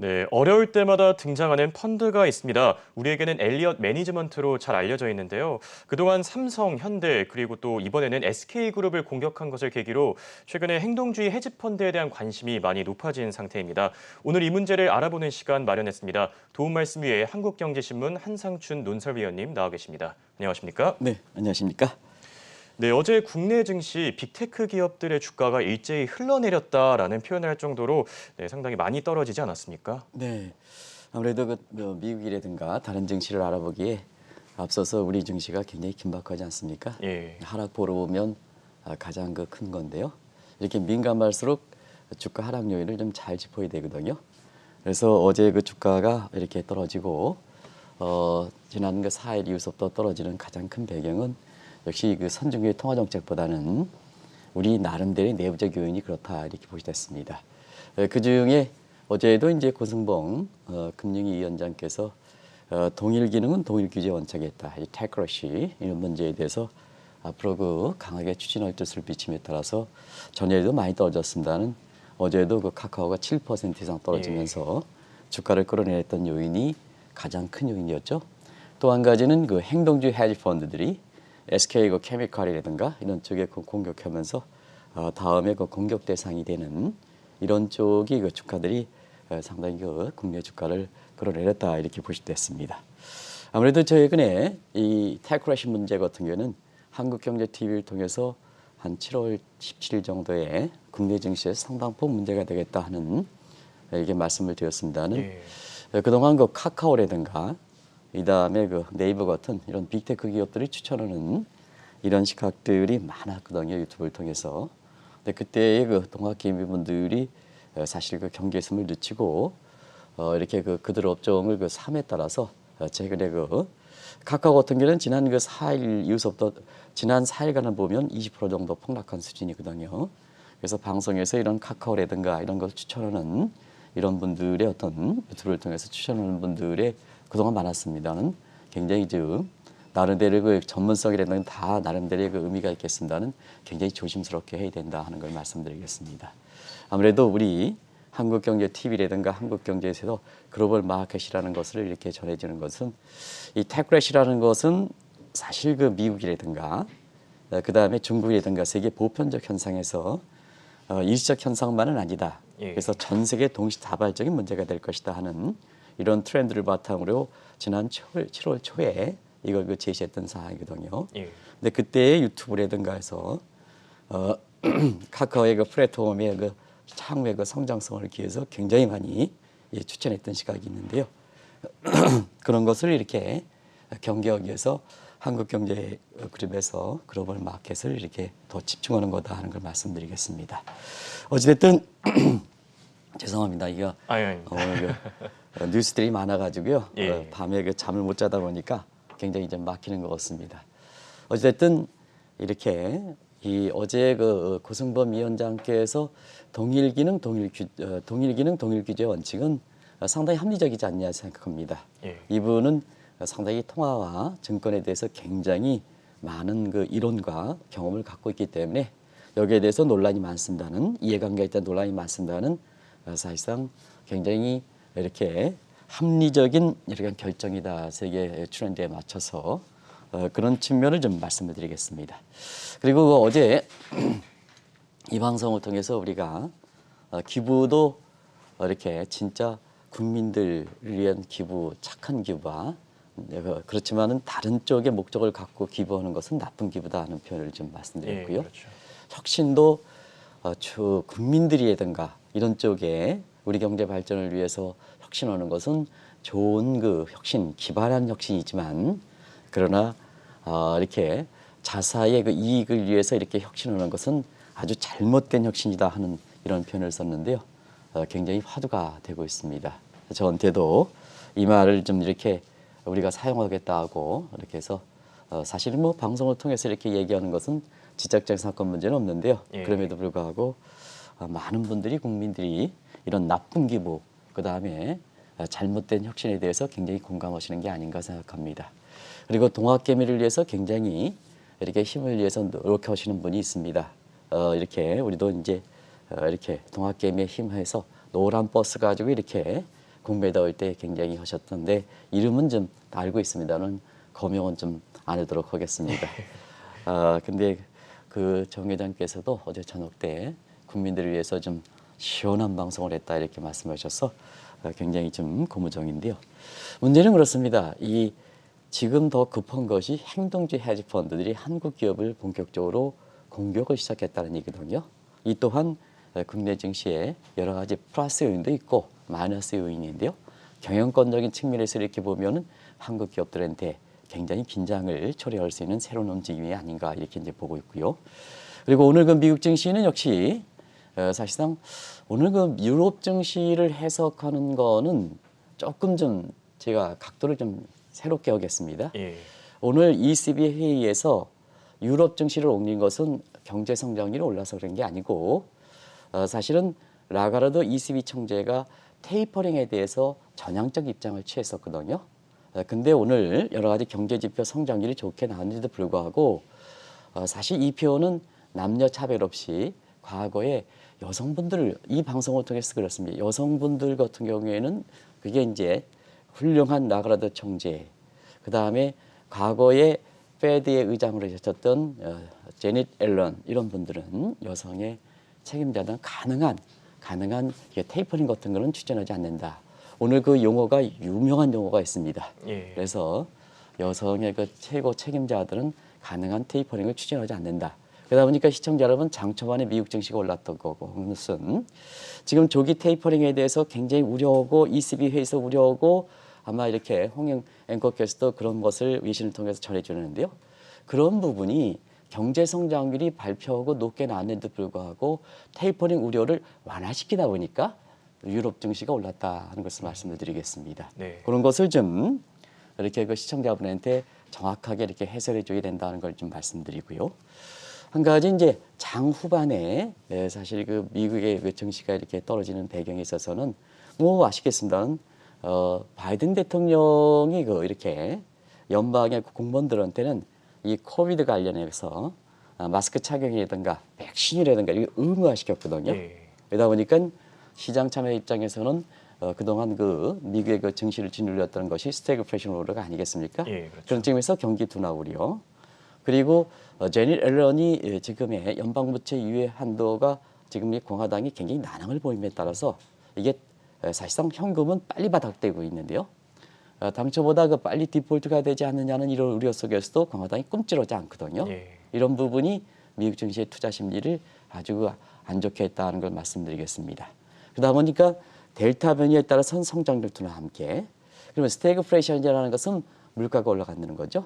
네, 어려울 때마다 등장하는 펀드가 있습니다. 우리에게는 엘리엇 매니지먼트로 잘 알려져 있는데요. 그동안 삼성, 현대, 그리고 또 이번에는 SK그룹을 공격한 것을 계기로 최근에 행동주의 헤지펀드에 대한 관심이 많이 높아진 상태입니다. 오늘 이 문제를 알아보는 시간 마련했습니다. 도움 말씀 위해 한국경제신문 한상춘 논설위원님 나와 계십니다. 안녕하십니까? 네, 안녕하십니까? 네, 어제 국내 증시 빅테크 기업들의 주가가 일제히 흘러내렸다라는 표현을 할 정도로 상당히 많이 떨어지지 않았습니까? 네, 아무래도 미국이라든가 다른 증시를 알아보기에 앞서서 우리 증시가 굉장히 긴박하지 않습니까? 예. 하락 보러 보면 가장 큰 건데요. 이렇게 민감할수록 주가 하락 요인을 좀 잘 짚어야 되거든요. 그래서 어제 그 주가가 이렇게 떨어지고 지난 4일 이후부터 떨어지는 가장 큰 배경은 역시 그 선진국의 통화 정책보다는 우리 나름대로의 내부적 요인이 그렇다 이렇게 보시됐습니다. 그 중에 어제도 이제 고승봉 금융위원장께서 동일 기능은 동일 규제 원칙에 있다. 이 테크러시 이런 문제에 대해서 앞으로 강하게 추진할 뜻을 비침에 따라서 전일도 많이 떨어졌습니다는 어제도 카카오가 7% 이상 떨어지면서 주가를 끌어내렸던 요인이 가장 큰 요인이었죠. 또 한 가지는 행동주의 헤지 펀드들이 SK 케미칼이라든가 이런 쪽에 공격하면서 다음에 공격 대상이 되는 이런 쪽이 주가들이 상당히 국내 주가를 끌어내렸다 이렇게 보시됐습니다. 아무래도 최근에 이 테크러시 문제 같은 경우는 한국경제TV를 통해서 한 7월 17일 정도에 국내 증시에서 상당폭 문제가 되겠다 하는 이게 말씀을 드렸습니다는 그동안 카카오라든가 이 다음에 네이버 같은 이런 빅테크 기업들이 추천하는 이런 시각들이 많았거든요. 유튜브를 통해서. 근데 그때의 동학개미분들이 사실 경계심을 늦추고 이렇게 그들 업종을 삶에 따라서 최근에 카카오 같은 경우는 지난 4일 이후부터 지난 4일간을 보면 20% 정도 폭락한 수준이거든요. 그래서 방송에서 이런 카카오라든가 이런 걸 추천하는 이런 분들의 어떤 유튜브를 통해서 추천하는 분들의 그동안 많았습니다는 굉장히 나름대로 전문성이라는 다 나름대로의 의미가 있겠습니다는 굉장히 조심스럽게 해야 된다 하는 걸 말씀드리겠습니다. 아무래도 우리 한국경제TV라든가 한국경제에서 글로벌 마켓이라는 것을 이렇게 전해지는 것은 이 테크래시라는 것은 사실 미국이라든가 그 다음에 중국이라든가 세계 보편적 현상에서 일시적 현상만은 아니다. 그래서 전 세계 동시다발적인 문제가 될 것이다 하는 이런 트렌드를 바탕으로 지난 7월 초에 이걸 제시했던 사항이거든요. 근데 그때 유튜브라든가 해서 카카오의 플랫폼의 향후의 성장성을 기해서 굉장히 많이 추천했던 시각이 있는데요. 그런 것을 이렇게 경계하기 위해서 한국경제그룹에서 글로벌 마켓을 이렇게 더 집중하는 거다 하는 걸 말씀드리겠습니다. 어찌됐든 죄송합니다. 이거 오늘 뉴스들이 많아가지고요. 밤에 잠을 못 자다 보니까 굉장히 좀 막히는 것 같습니다. 어쨌든 이렇게 어제 고승범 위원장께서 동일 기능 동일 규제 원칙은 상당히 합리적이지 않냐 생각합니다. 이분은 상당히 통화와 증권에 대해서 굉장히 많은 이론과 경험을 갖고 있기 때문에 여기에 대해서 논란이 많습니다는 이해관계에 있다 논란이 많습니다는 사실상 굉장히 이렇게 합리적인 이런 결정이다. 세계 트렌드에 맞춰서 그런 측면을 좀 말씀을 드리겠습니다. 그리고 어제 이 방송을 통해서 우리가 기부도 이렇게 진짜 국민들을 위한 기부, 착한 기부와 그렇지만은 다른 쪽의 목적을 갖고 기부하는 것은 나쁜 기부다 하는 표현을 좀 말씀드렸고요. 혁신도 국민들이라든가 이런 쪽에 우리 경제 발전을 위해서 혁신하는 것은 좋은 혁신, 기발한 혁신이지만 그러나 이렇게 자사의 이익을 위해서 이렇게 혁신하는 것은 아주 잘못된 혁신이다 하는 이런 표현을 썼는데요. 굉장히 화두가 되고 있습니다. 저한테도 이 말을 좀 이렇게 우리가 사용하겠다 하고 이렇게 해서 사실은 방송을 통해서 이렇게 얘기하는 것은 지적적 사건 문제는 없는데요. 그럼에도 불구하고 많은 분들이 국민들이 이런 나쁜 기부 그다음에 잘못된 혁신에 대해서 굉장히 공감하시는 게 아닌가 생각합니다. 그리고 동학개미를 위해서 굉장히 이렇게 힘을 위해서 노력하시는 분이 있습니다. 이렇게 우리도 이제 이렇게 동학개미에 힘해서 노란 버스 가지고 이렇게 공부에다 올 때 굉장히 하셨던데 이름은 좀 알고 있습니다는 거명은 좀 안 하도록 하겠습니다. 근데 그 정 회장께서도 어제 저녁 때 국민들을 위해서 좀 시원한 방송을 했다 이렇게 말씀하셔서 굉장히 좀 고무적인데요. 문제는 그렇습니다. 이 지금 더 급한 것이 행동주의 헤지 펀드들이 한국 기업을 본격적으로 공격을 시작했다는 얘기거든요. 이 또한 국내 증시에 여러 가지 플러스 요인도 있고 마이너스 요인인데요. 경영권적인 측면에서 이렇게 보면은 한국 기업들한테 굉장히 긴장을 초래할 수 있는 새로운 움직임이 아닌가 이렇게 이제 보고 있고요. 그리고 오늘 그 미국 증시는 역시 사실상 오늘 그 유럽 증시를 해석하는 거는 조금 좀 제가 각도를 좀 새롭게 하겠습니다. 예. 오늘 ECB 회의에서 유럽 증시를 옮긴 것은 경제 성장률이 올라서 그런 게 아니고 사실은 라가르도 ECB 총재가 테이퍼링에 대해서 전향적 입장을 취했었거든요. 근데 오늘 여러 가지 경제 지표 성장률이 좋게 나왔는데도 불구하고 사실 이 표는 남녀 차별 없이 과거에 여성분들 이 방송을 통해서 그렇습니다. 여성분들 같은 경우에는 그게 이제 훌륭한 라가르도 총재, 그 다음에 과거에 페드의 의장으로 계셨던 제닛 앨런 이런 분들은 여성의 책임자는 가능한 테이퍼링 같은 거는 추진하지 않는다. 오늘 그 용어가 유명한 용어가 있습니다. 예. 그래서 여성의 그 최고 책임자들은 가능한 테이퍼링을 추진하지 않는다. 그러다 보니까 시청자 여러분 장 초반에 미국 증시가 올랐던 거고 그것은 지금 조기 테이퍼링에 대해서 굉장히 우려하고 ECB 회의에서 우려하고 아마 이렇게 홍영 앵커께서도 그런 것을 외신을 통해서 전해주는데요. 그런 부분이 경제 성장률이 발표하고 높게 나왔는데도 불구하고 테이퍼링 우려를 완화시키다 보니까 유럽 증시가 올랐다 하는 것을 말씀을 드리겠습니다. 네. 그런 것을 좀 이렇게 그 시청자분한테 정확하게 이렇게 해설해 줘야 된다는 걸 좀 말씀드리고요. 한 가지 이제 장 후반에 사실 그 미국의 그 증시가 이렇게 떨어지는 배경에 있어서는 뭐 아시겠습니다만 바이든 대통령이 그 이렇게 연방의 공무원들한테는 이 코비드 관련해서 마스크 착용이라든가 백신이라든가 이거 의무화시켰거든요. 예. 그러다 보니까 시장 참여 입장에서는 그동안 그 미국의 그 증시를 짓눌렸던 것이 스태그플레이션 오더가 아니겠습니까? 예, 그렇죠. 그런 측면에서 경기 둔화 우려. 그리고 제닛 앨런이 지금의 연방부채 유예 한도가 지금 이 공화당이 굉장히 난항을 보임에 따라서 이게 사실상 현금은 빨리 바닥되고 있는데요. 당초보다 그 빨리 디폴트가 되지 않느냐는 이런 우려 속에서도 공화당이 꿈쩍하지 않거든요. 예. 이런 부분이 미국 증시의 투자 심리를 아주 안 좋게 했다는 걸 말씀드리겠습니다. 그러다 보니까 델타 변이에 따라서 성장률 둔화와 함께 그러면 스태그플레이션이라는 것은 물가가 올라간다는 거죠.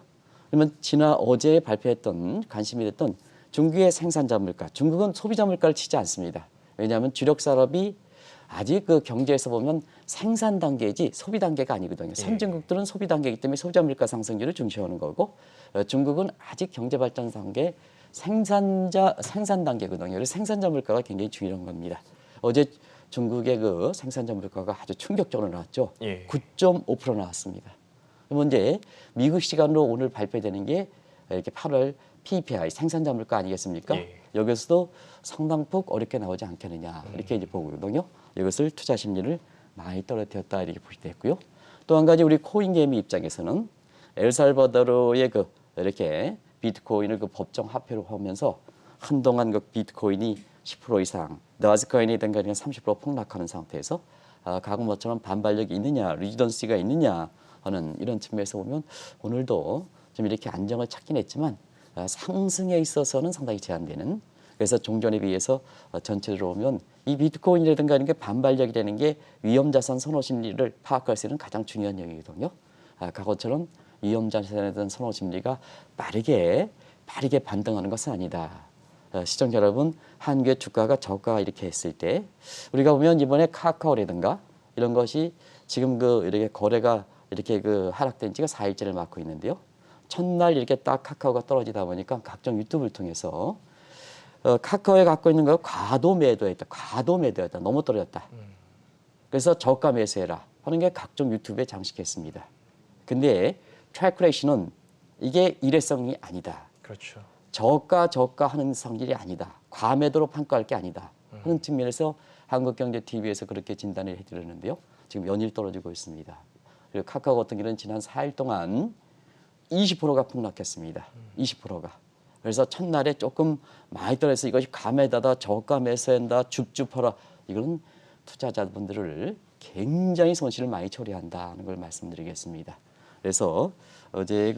그러면 어제 발표했던 관심이 됐던 중국의 생산자 물가, 중국은 소비자 물가를 치지 않습니다. 왜냐하면 주력 산업이 아직 그 경제에서 보면 생산 단계이지 소비 단계가 아니거든요. 선진국들은 소비 단계이기 때문에 소비자 물가 상승률을 중시하는 거고 중국은 아직 경제 발전 단계 생산 단계거든요. 그래서 생산자 물가가 굉장히 중요한 겁니다. 어제 중국의 그 생산자 물가가 아주 충격적으로 나왔죠. 예. 9.5% 나왔습니다. 그러면 이제 미국 시간으로 오늘 발표되는 게 이렇게 8월 PPI 생산자 물가 아니겠습니까? 예. 여기서도 상당폭 어렵게 나오지 않겠느냐 이렇게 이제 보거든요. 이것을 투자 심리를 많이 떨어뜨렸다 이렇게 보시도 했고요. 또 한 가지 우리 코인 개미 입장에서는 엘살바도르의 그 이렇게 비트코인을 그 법정 화폐로 하면서 한동안 그 비트코인이 10% 이상, 나스코인이든가 30% 폭락하는 상태에서 과거처럼 반발력이 있느냐, 리지던시가 있느냐 하는 이런 측면에서 보면 오늘도 좀 이렇게 안정을 찾긴 했지만 상승에 있어서는 상당히 제한되는. 그래서 종전에 비해서 전체적으로 보면 이 비트코인이라든가 이런 게 반발력이 되는 게 위험자산 선호 심리를 파악할 수 있는 가장 중요한 영역이거든요. 과거처럼 위험자산에 대한 선호 심리가 빠르게 반등하는 것은 아니다. 시청자 여러분, 한국의 주가가 저가 이렇게 했을 때 우리가 보면 이번에 카카오라든가 이런 것이 지금 그 이렇게 거래가 이렇게 그 하락된 지가 4일째를 맞고 있는데요. 첫날 이렇게 딱 카카오가 떨어지다 보니까 각종 유튜브를 통해서 카카오에 갖고 있는 거 과도 매도했다. 너무 떨어졌다. 그래서 저가 매수해라 하는 게 각종 유튜브에 장식했습니다. 근데 트래크레이션은 이게 일회성이 아니다. 그렇죠. 저가 하는 성질이 아니다. 과매도로 평가할 게 아니다. 하는 측면에서 한국경제TV에서 그렇게 진단을 해드렸는데요. 지금 연일 떨어지고 있습니다. 그리고 카카오 같은 경우는 지난 4일 동안 20%가 폭락했습니다. 20%가. 그래서 첫날에 조금 많이 떨어져서 이것이 감에다가 저가 매수한다, 줍줍하라. 이거는 투자자분들을 굉장히 손실을 많이 초래한다는 걸 말씀드리겠습니다. 그래서 어제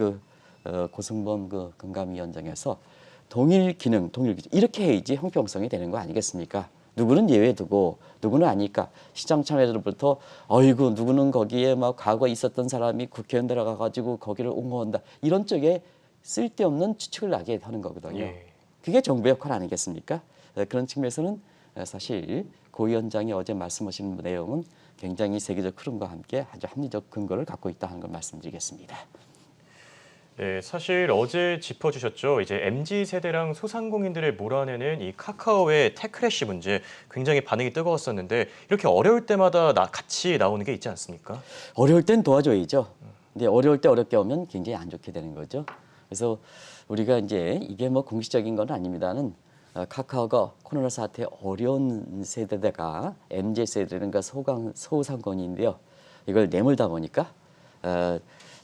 고승범 금감위원장에서 동일 기능 이렇게 해야지 형평성이 되는 거 아니겠습니까? 누구는 예외 두고 누구는 아니까 시장 참여자들부터 어이구 누구는 거기에 막 과거에 있었던 사람이 국회의원 들어가 가지고 거기를 옹호한다 이런 쪽에 쓸데없는 추측을 나게 하는 거거든요. 예. 그게 정부 역할 아니겠습니까? 그런 측면에서는 사실 고 위원장이 어제 말씀하신 내용은 굉장히 세계적 흐름과 함께 아주 합리적 근거를 갖고 있다 하는 걸 말씀드리겠습니다. 네, 사실 어제 짚어주셨죠. 이제 MZ 세대랑 소상공인들을 몰아내는 이 카카오의 테크래시 문제 굉장히 반응이 뜨거웠었는데 이렇게 어려울 때마다 같이 나오는 게 있지 않습니까? 어려울 땐 도와줘야죠. 근데 어려울 때 어렵게 오면 굉장히 안 좋게 되는 거죠. 그래서 우리가 이제 이게 뭐 공식적인 건 아닙니다는 카카오가 코로나 사태에 어려운 세대가 MZ 세대인가 소상공인인데요. 이걸 내몰다 보니까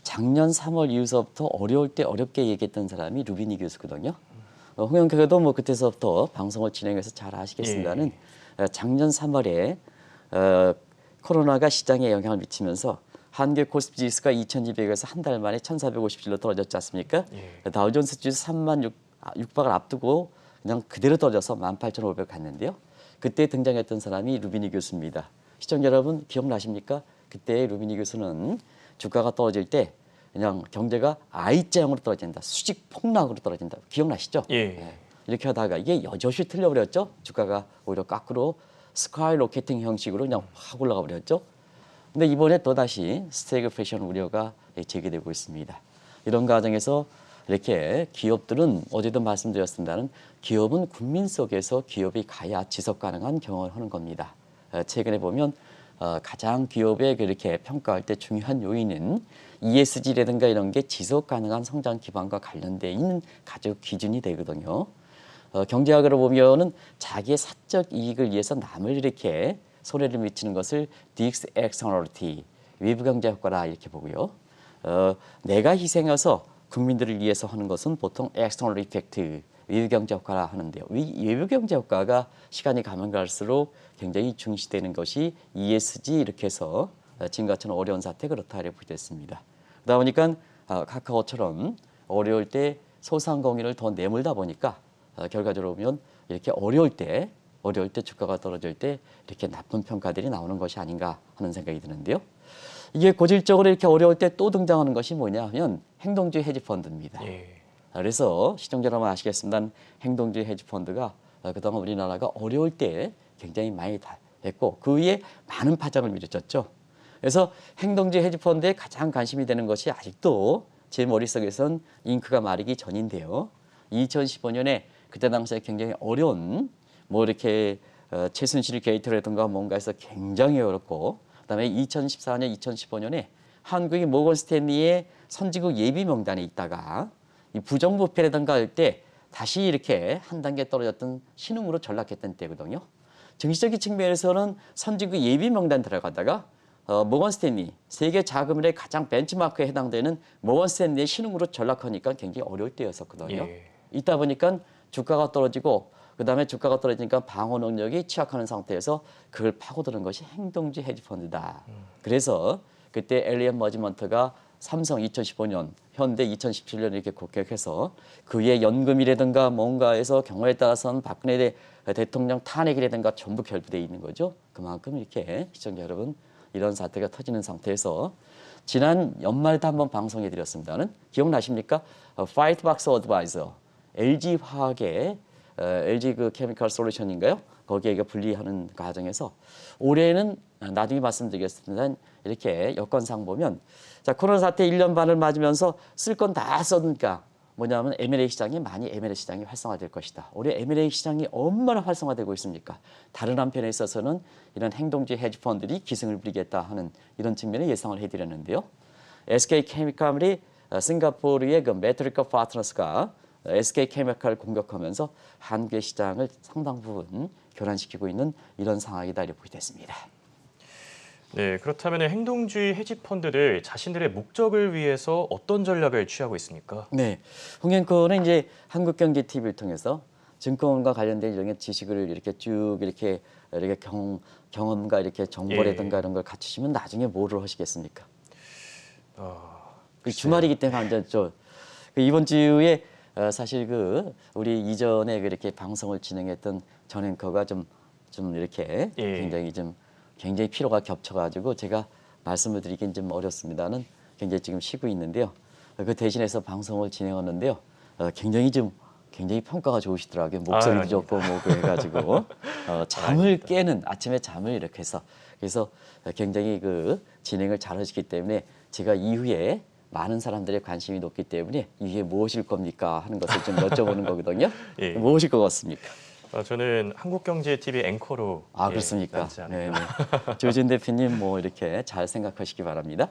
작년 3월 이후서부터 어려울 때 어렵게 얘기했던 사람이 루비니 교수거든요. 홍영표도 뭐 그때서부터 방송을 진행해서 잘 아시겠습니다는 작년 3월에 코로나가 시장에 영향을 미치면서 한국 코스피 지수가 2,200에서 한 달 만에 1,450일로 떨어졌지 않습니까? 예. 다우존스 지수 3만 6박을 앞두고 그냥 그대로 떨어져서 18,500 갔는데요. 그때 등장했던 사람이 루비니 교수입니다. 시청자 여러분 기억나십니까? 그때 루비니 교수는 주가가 떨어질 때 그냥 경제가 I자형으로 떨어진다. 수직 폭락으로 떨어진다. 기억나시죠? 예. 이렇게 하다가 이게 여전히 틀려버렸죠. 주가가 오히려 거꾸로 스카이 로켓팅 형식으로 그냥 확 올라가 버렸죠. 근데 이번에 또다시 스태그플레이션 우려가 제기되고 있습니다. 이런 과정에서 이렇게 기업들은 어제도 말씀드렸습니다는 기업은 국민 속에서 기업이 가야 지속 가능한 경영을 하는 겁니다. 최근에 보면 가장 기업에 그렇게 평가할 때 중요한 요인은 ESG라든가 이런 게 지속 가능한 성장 기반과 관련돼 있는 가장 기준이 되거든요. 경제학으로 보면은 자기의 사적 이익을 위해서 남을 이렇게 손해를 미치는 것을 externality, 외부 경제 효과라 이렇게 보고요. 내가 희생해서 국민들을 위해서 하는 것은 보통 external effect, 외부 경제 효과라 하는데요. 외부 경제 효과가 시간이 가면 갈수록 굉장히 중시되는 것이 ESG 이렇게 해서 지금같은 어려운 사태 그렇다 이렇게 됐습니다. 그러다 보니까 카카오처럼 어려울 때 소상공인을 더 내몰다 보니까 결과적으로 보면 이렇게 어려울 때 주가가 떨어질 때 이렇게 나쁜 평가들이 나오는 것이 아닌가 하는 생각이 드는데요. 이게 고질적으로 이렇게 어려울 때 또 등장하는 것이 뭐냐 하면 행동주의 헤지펀드입니다. 예. 그래서 시청자 여러분 아시겠습니다. 행동주의 헤지펀드가 그동안 우리나라가 어려울 때 굉장히 많이 했고 그 위에 많은 파장을 미쳤죠. 그래서 행동주의 헤지펀드에 가장 관심이 되는 것이 아직도 제 머릿속에선 잉크가 마르기 전인데요. 2015년에 그때 당시에 굉장히 어려운 뭐 이렇게 최순실 게이트라든가 뭔가 해서 굉장히 어렵고 그다음에 2014년, 2015년에 한국이 모건 스탠리의 선진국 예비 명단에 있다가 이 부정부패라든가 할 때 다시 이렇게 한 단계 떨어졌던 신흥으로 전락했던 때거든요. 정치적인 측면에서는 선진국 예비 명단 들어가다가 모건 스탠리 세계 자금의 가장 벤치마크에 해당되는 모건 스탠리의 신흥으로 전락하니까 굉장히 어려울 때였었거든요. 예. 있다 보니까 주가가 떨어지고 그다음에 주가가 떨어지니까 방어 능력이 취약하는 상태에서 그걸 파고드는 것이 행동주의 헤지펀드다. 그래서 그때 엘리엇 머지먼트가 삼성 2015년, 현대 2017년 이렇게 공격해서 그의 연금이라든가 뭔가에서 경우에 따라서는 박근혜 대통령 탄핵이라든가 전부 결부되어 있는 거죠. 그만큼 이렇게 시청자 여러분 이런 사태가 터지는 상태에서 지난 연말에도 한번 방송해 드렸습니다는 기억나십니까? 파이트박스 어드바이저 LG 화학의 LG 케미컬 솔루션인가요? 거기에 분리하는 과정에서 올해는 나중에 말씀드리겠습니다. 이렇게 여건상 보면 자 코로나 사태 1년 반을 맞으면서 쓸 건 다 썼으니까 뭐냐면 M&A 시장이 많이 M&A 시장이 활성화될 것이다. 올해 M&A 시장이 얼마나 활성화되고 있습니까? 다른 한편에 있어서는 이런 행동주의 헤지펀드들이 기승을 부리겠다 하는 이런 측면에 예상을 해드렸는데요. SK케미칼이 싱가포르의 그 매트리카 파트너스가 SK케미칼을 공격하면서 한국의 시장을 상당 부분 교란시키고 있는 이런 상황이다 이렇게 보게 됐습니다. 네, 그렇다면 행동주의 헤지 펀드들 자신들의 목적을 위해서 어떤 전략을 취하고 있습니까? 네, 홍영코는 이제 한국경제TV를 통해서 증권과 관련된 이런 지식을 이렇게 쭉 이렇게 경험과 이렇게 정보라든가 예. 이런 걸 갖추시면 나중에 뭐를 하시겠습니까? 글쎄요. 주말이기 때문에 완전 이번 주에 사실 우리 이전에 그렇게 방송을 진행했던 전 앵커가 좀 이렇게 예. 굉장히 피로가 겹쳐가지고 제가 말씀을 드리긴 좀 어렵습니다는 굉장히 지금 쉬고 있는데요. 그 대신해서 방송을 진행하는데요. 굉장히 평가가 좋으시더라고요. 목소리도 아닙니다. 좋고 뭐 그래가지고 잠을 아닙니다. 깨는 아침에 잠을 이렇게 해서 그래서 굉장히 진행을 잘 하시기 때문에 제가 이후에 많은 사람들의 관심이 높기 때문에 이게 무엇일 겁니까 하는 것을 좀 여쭤보는 거거든요. 예. 무엇일 것 같습니까? 저는 한국경제TV 앵커로 그렇습니까? 남지 않을까. 네네. 조진 대표님 뭐 이렇게 잘 생각하시기 바랍니다.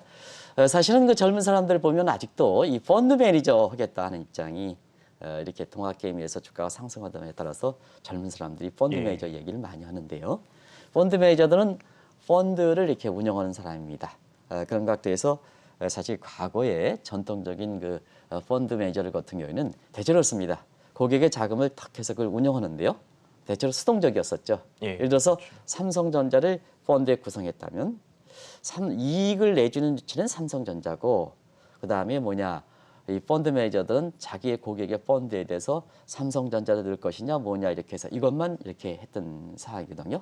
사실은 젊은 사람들 보면 아직도 이 펀드 매니저 하겠다 하는 입장이 이렇게 동학개미에서 주가가 상승하다에 따라서 젊은 사람들이 펀드 예. 매니저 얘기를 많이 하는데요. 펀드 매니저들은 펀드를 이렇게 운영하는 사람입니다. 그런 각도에서 사실 과거에 전통적인 펀드 매니저를 같은 경우에는 대체로 습니다. 고객의 자금을 탁 해서 그걸 운영하는데요. 대체로 수동적이었었죠. 예. 예를 들어서 삼성전자를 펀드에 구성했다면 이익을 내주는 주체는 삼성전자고 그다음에 이 펀드 매니저들은 자기의 고객의 펀드에 대해서 삼성전자를 넣을 것이냐 뭐냐 이렇게 해서 이것만 이렇게 했던 사항이거든요.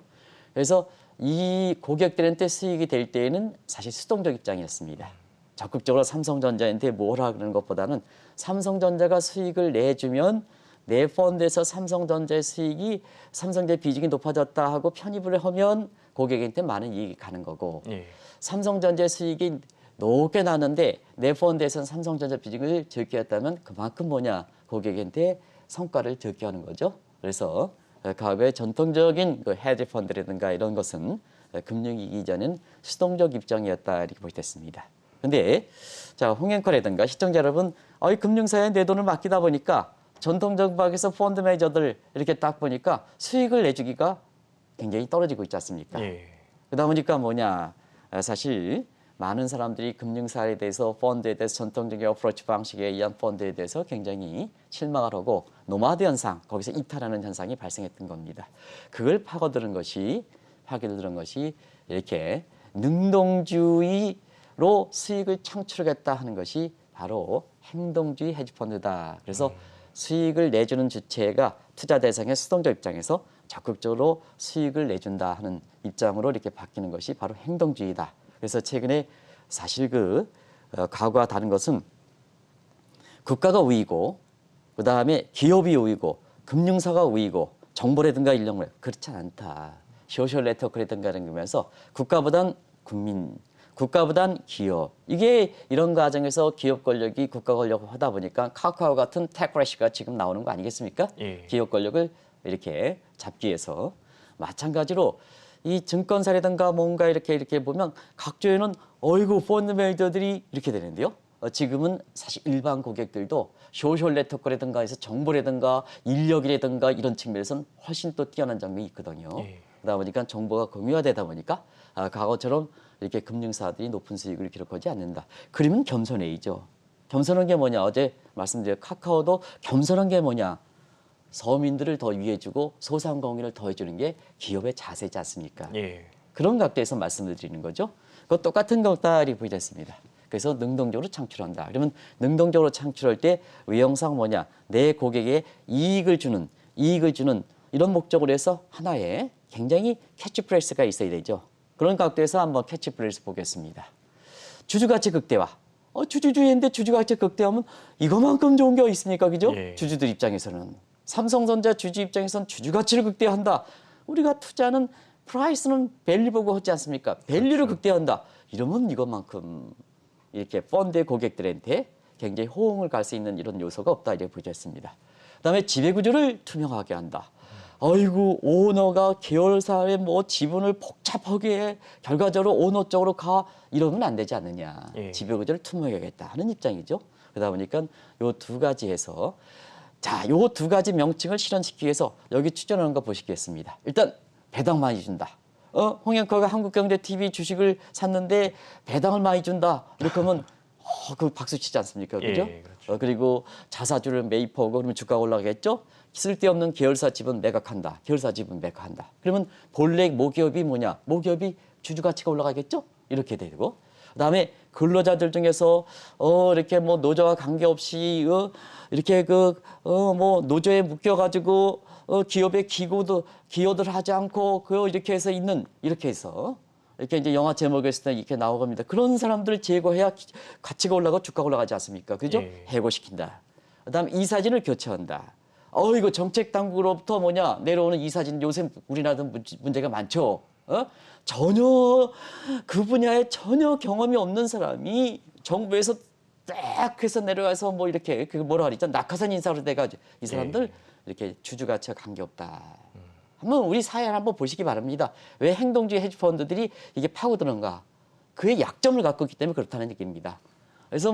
그래서 이 고객들한테 수익이 될 때에는 사실 수동적 입장이었습니다. 적극적으로 삼성전자한테 뭐라 그러는 것보다는 삼성전자가 수익을 내주면 내 펀드에서 삼성전자의 수익이 삼성전자 비중이 높아졌다 하고 편입을 하면 고객한테 많은 이익이 가는 거고 예. 삼성전자의 수익이 높게 나는데 내 펀드에서는 삼성전자 비중을 적게 했다면 그만큼 고객한테 성과를 적게 하는 거죠. 그래서 과거의 전통적인 헤지 펀드라든가 이런 것은 금융위기 이전엔 수동적 입장이었다 이렇게 보겠습니다. 근데 자 홍앵커라든가 시청자 여러분, 금융사에 내 돈을 맡기다 보니까 전통적 방에서 펀드 매니저들 이렇게 딱 보니까 수익을 내주기가 굉장히 떨어지고 있지 않습니까? 예. 그러다 보니까 사실 많은 사람들이 금융사에 대해서 펀드에 대해서 전통적인 어프로치 방식에 의한 펀드에 대해서 굉장히 실망을 하고 노마드 현상, 거기서 이탈하는 현상이 발생했던 겁니다. 그걸 파고드는 것이 이렇게 능동주의로 수익을 창출하겠다 하는 것이 바로 행동주의 헤지펀드다. 그래서 수익을 내주는 주체가 투자 대상의 수동적 입장에서 적극적으로 수익을 내준다 하는 입장으로 이렇게 바뀌는 것이 바로 행동주의다. 그래서 최근에 사실 과거와 다른 것은 국가가 우위고 그다음에 기업이 우위고 금융사가 우위고 정보라든가 인력물 그렇지 않다. 소셜 네트워크라든가 이런 거면서 국가보단 국민, 국가보단 기업. 이게 이런 과정에서 기업 권력이 국가 권력을 하다 보니까 카카오 같은 테크래시가 지금 나오는 거 아니겠습니까? 예. 기업 권력을 이렇게 잡기 위해서 마찬가지로 이 증권사라든가 뭔가 이렇게 보면 각조에는 어이구 펀드 매니저들이 이렇게 되는데요. 지금은 사실 일반 고객들도 소셜 네트워크라든가 해서 정보라든가 인력이라든가 이런 측면에서는 훨씬 또 뛰어난 점이 있거든요. 예. 그러다 보니까 정보가 공유화되다 보니까 과거처럼 이렇게 금융사들이 높은 수익을 기록하지 않는다. 그러면 겸손해이죠. 겸손한 게 뭐냐? 어제 말씀드린 카카오도 겸손한 게 뭐냐? 서민들을 더 위해주고 소상공인을 더 해주는 게 기업의 자세지 않습니까? 예. 그런 각도에서 말씀을 드리는 거죠. 그 똑같은 것들이 보이겠습니다. 그래서 능동적으로 창출한다. 그러면 능동적으로 창출할 때 외형상 내 고객에 이익을 주는 이런 목적으로 해서 하나의 굉장히 캐치프레이스가 있어야 되죠. 그런 각도에서 한번 캐치프레이스 보겠습니다. 주주가치 극대화. 주주주의인데 주주가치 극대화하면 이거만큼 좋은 게 있습니까? 그죠? 예. 주주들 입장에서는. 삼성전자 주주 입장에서는 주주가치를 극대화한다. 우리가 투자는 프라이스는 밸류 보고 하지 않습니까? 밸류를 그렇죠. 극대화한다. 이러면 이것만큼 이렇게 펀드의 고객들한테 굉장히 호응을 갈 수 있는 이런 요소가 없다 이렇게 보셨습니다. 그다음에 지배구조를 투명하게 한다. 아이고 오너가 계열사의 지분을 복잡하게 해. 결과적으로 오너 쪽으로 가 이러면 안 되지 않느냐. 예. 지배구조를 투명하겠다 하는 입장이죠. 그러다 보니까 요 두 가지에서 요 두 가지 명칭을 실현시키기 위해서 여기 추천하는 거 보시겠습니다. 일단 배당 많이 준다. 홍영표가 한국경제TV 주식을 샀는데 배당을 많이 준다. 이렇게 하면 그 박수 치지 않습니까? 그죠? 예, 그렇죠. 그리고 자사주를 매입하고 그러면 주가가 올라가겠죠? 쓸데없는 계열사 집은 매각한다. 계열사 집은 매각한다. 그러면 본래 모기업이 뭐냐? 모기업이 주주 가치가 올라가겠죠? 이렇게 되고. 그다음에 근로자들 중에서 이렇게 뭐 노조와 관계없이 이렇게 뭐 노조에 묶여가지고 기업의 기여들 하지 않고 이렇게 해서 이렇게 해서 이렇게 이제 영화 제목에서 이렇게 나오겁니다. 그런 사람들을 제거해야 가치가 올라가고 주가가 올라가지 않습니까? 그죠? 예. 해고시킨다. 그다음에 이사진을 교체한다. 이거 정책 당국으로부터 내려오는 이사진 요새 우리나라도 문제가 많죠. 전혀 그 분야에 전혀 경험이 없는 사람이 정부에서 딱 해서 내려가서 뭐 이렇게 그 뭐라 그랬죠? 낙하산 인사로 돼가지고 이 사람들 이렇게 주주 가치와 관계없다. 한번 우리 사회를 한번 보시기 바랍니다. 왜 행동주의 헤지펀드들이 이게 파고드는가? 그의 약점을 갖고 있기 때문에 그렇다는 얘기입니다. 그래서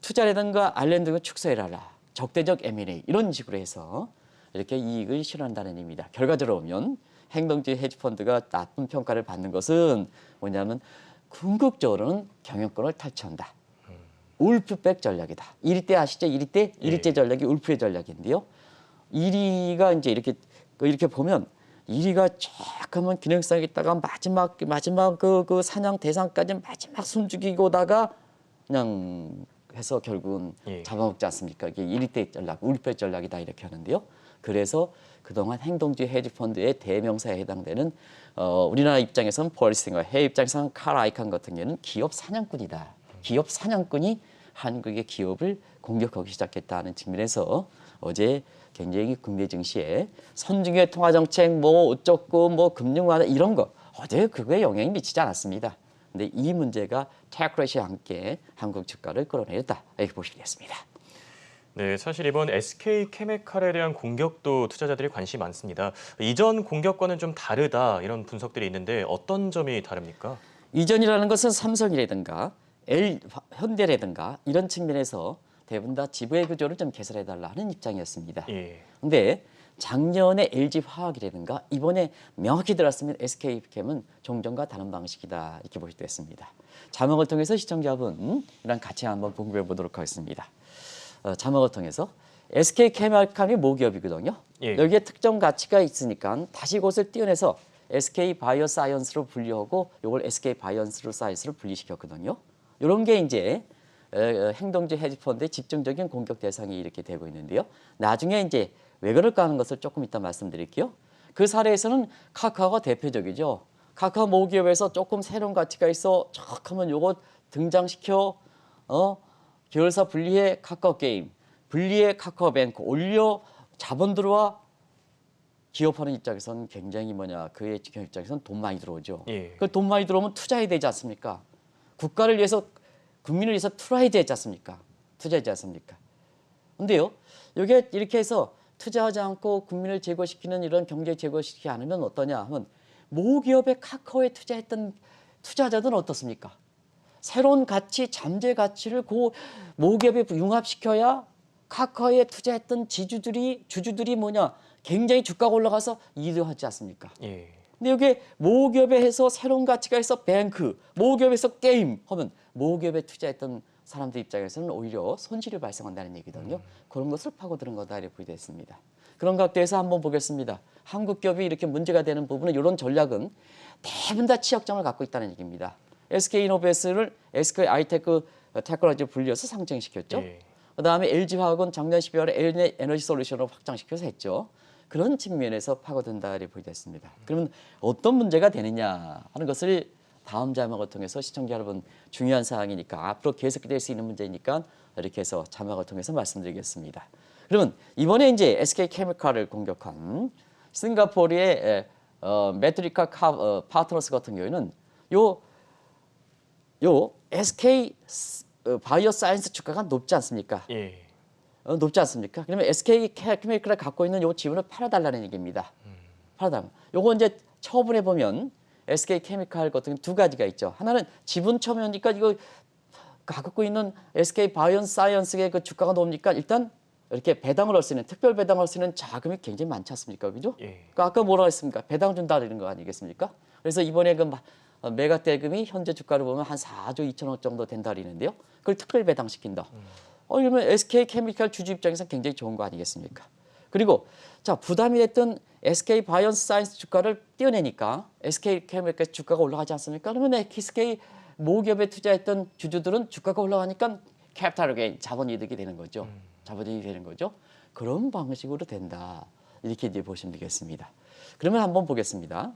투자라든가 알렌 등을 축소해라. 적대적 M&A 이런 식으로 해서 이렇게 이익을 실현한다는 의미입니다. 결과적으로 보면 행동주의 헤지펀드가 나쁜 평가를 받는 것은 뭐냐면 궁극적으로는 경영권을 탈취한다. 울프백 전략이다. 1위 때 아시죠? 1위 때? 1위째 전략이 울프의 전략인데요. 1위가 이제 이렇게 보면 1위가 쫙 하면 균형성 있다가 마지막 그 사냥 대상까지 마지막 숨죽이고다가 그냥 해서 결국은 잡아먹지 않습니까? 이게 1위 때 전략, 울프의 전략이다 이렇게 하는데요. 그래서 그동안 행동주의 헤지펀드의 대명사에 해당되는 우리나라 입장에서는 펄싱과 해외 입장에서는 칼 아이칸 같은 경우는 기업 사냥꾼이다. 기업 사냥꾼이 한국의 기업을 공격하기 시작했다는 측면에서 어제 굉장히 국내 증시에 선중의 통화정책 뭐 어쩌고 뭐 금융 완화 이런 거 어제 그거에 영향이 미치지 않았습니다. 근데 이 문제가 테크레시와 함께 한국 주가를 끌어내렸다 이렇게 보시겠습니다. 네, 사실 이번 SK케미칼에 대한 공격도 투자자들이 관심이 많습니다. 이전 공격과는 좀 다르다 이런 분석들이 있는데 어떤 점이 다릅니까? 이전이라는 것은 삼성이라든가 현대라든가 이런 측면에서 대부분 다 지배 구조를 좀 개설해달라 하는 입장이었습니다. 그런데 작년에 LG화학이라든가 이번에 명확히 들었으면 SK캠은 종전과 다른 방식이다 이렇게 보실 수 있습니다. 자막을 통해서 시청자분이랑 같이 한번 공부해 보도록 하겠습니다. 자막을 통해서 SK케미칼이 모기업이거든요. 여기에 특정 가치가 있으니까 다시 그것을 띄어내서 SK바이오사이언스로 분류하고 이걸 SK바이오사이언스로 분리시켰거든요. 이런 게 이제 행동주의 헤지펀드의 집중적인 공격 대상이 이렇게 되고 있는데요. 나중에 이제 왜 그럴까 하는 것을 조금 이따 말씀드릴게요. 그 사례에서는 카카오가 대표적이죠. 카카오 모기업에서 조금 새로운 가치가 있어 척 하면 요거 등장시켜 계열사 분리해 카카오 게임, 분리해 카카오뱅크 올려 자본 들어와 기업하는 입장에서는 굉장히 그의 기업 입장에서는 돈 많이 들어오죠. 그 돈 많이 들어오면 투자해야 되지 않습니까? 국가를 위해서 국민을 위해서 투자해야 되지 않습니까? 투자하지 않습니까? 근데요, 이게 이렇게 해서 투자하지 않고 국민을 제거시키는 이런 경제 제거시키지 않으면 어떠냐 하면 모기업의 카카오에 투자했던 투자자들은 어떻습니까? 새로운 가치, 잠재 가치를 모기업에 융합시켜야 카카오에 투자했던 주주들이 굉장히 주가가 올라가서 이득을 하지 않습니까? 근데 여기 모기업에 해서 새로운 가치가 있어 뱅크, 모기업에서 게임 하면 모기업에 투자했던 사람들 입장에서는 오히려 손실이 발생한다는 얘기거든요. 그런 것을 파고드는 거다 이렇게 보여졌습니다. 그런 각도에서 한번 보겠습니다. 한국 기업이 이렇게 문제가 되는 부분은 이런 전략은 대부분 다 취약점을 갖고 있다는 얘기입니다. SK이노베이스를 SK 아이테크 테크놀로지를 분리해서 상장시켰죠. 그다음에 LG화학은 작년 12월에 에너지 솔루션으로 확장시켜서 했죠. 그런 측면에서 파고든다 이렇게 보여졌습니다. 그러면 어떤 문제가 되느냐 하는 것을 다음 자막을 통해서 시청자 여러분 중요한 사항이니까 앞으로 계속될 수 있는 문제니까 이렇게 해서 자막을 통해서 말씀드리겠습니다. 그러면 이번에 이제 SK케미칼을 공격한 싱가포르의 메트리카 파트너스 같은 경우에는 요 SK 바이오사이언스 주가가 높지 않습니까? 높지 않습니까? 그러면 SK케미칼을 갖고 있는 요 지분을 팔아달라는 얘기입니다. 팔아달라. 요거 이제 처분해 보면 SK케미칼 같은 두 가지가 있죠. 하나는 지분 처분이니까 이거 갖고 있는 SK바이오사이언스의 그 주가가 높으니까 일단 이렇게 배당을 할 수 있는 특별 배당을 할 수 있는 자금이 굉장히 많지 않습니까? 그죠? 그러니까 아까 뭐라고 했습니까? 배당 준다 이런 거 아니겠습니까? 그래서 이번에 그 매각 대금이 현재 주가를 보면 한 4조 2천억 정도 된다 그러는데요. 그걸 특별 배당시킨다. 이러면 SK케미칼 주주 입장에서 굉장히 좋은 거 아니겠습니까? 그리고 자 부담이 됐던 SK 바이오스 사이언스 주가를 띄어내니까 SK케미칼 주가가 올라가지 않습니까? 그러면 SK 모기업에 투자했던 주주들은 주가가 올라가니까 캐피탈 게인 자본 이득이 되는 거죠. 자본 이득이 되는 거죠. 그런 방식으로 된다. 이렇게 이제 보시면 되겠습니다. 그러면 한번 보겠습니다.